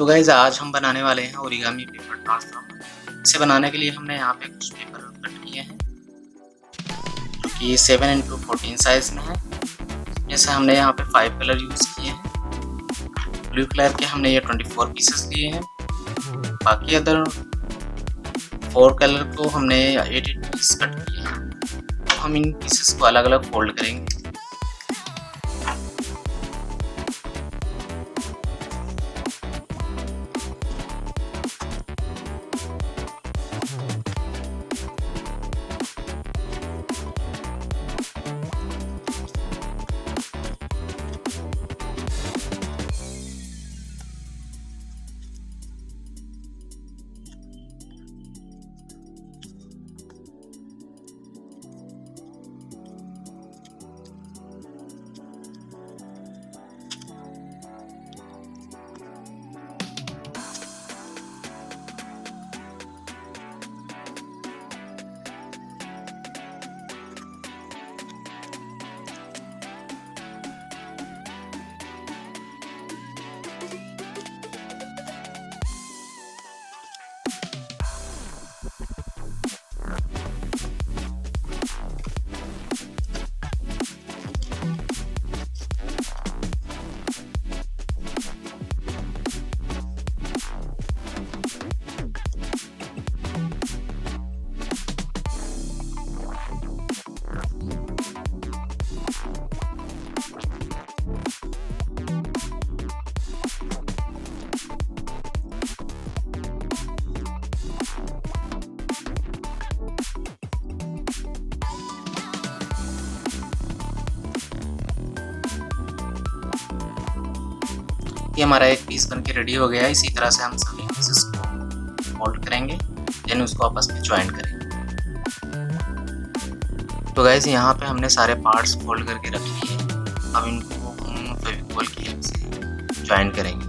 Guys आज हम बनाने वाले हैं ओरिगामी पेपर ट्रांसफॉर्म। इसे बनाने के लिए हमने यहाँ पे कुछ पेपर कट किए हैं जो कि 7x14 साइज़ में है। जैसे हमने यहाँ पे 5 कलर यूज़ किए हैं। ब्लू कलर के हमने ये 24 पीसेस लिए हैं। बाकी अदर 4 कलर को हमने 8 पीस कट किए हैं। तो हम इन पीसेस को अलग अलग फोल्ड करेंगे। ये हमारा एक पीस बनके रेडी हो गया है। इसी तरह से हम सभी पीसेस को फोल्ड करेंगे, देन उसको आपस में ज्वाइन करेंगे। तो गाइस यहाँ पे हमने सारे पार्ट्स फोल्ड करके रख लिए। अब इनको हम फेविकॉल की हेल्प से ज्वाइन करेंगे।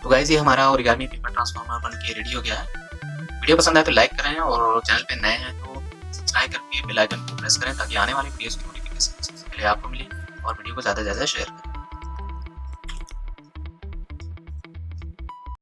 तो गाइस ये हमारा ओरिगामी पेपर ट्रांसफॉर्मर बन के रेडी हो गया है। वीडियो पसंद आए तो लाइक करें और चैनल पे नए हैं तो सब्सक्राइब करके बेल आइकन को प्रेस करें ताकि आने वाली वीडियोस की नोटिफिकेशन सबसे पहले आपको मिले और वीडियो को ज़्यादा से ज़्यादा शेयर करें।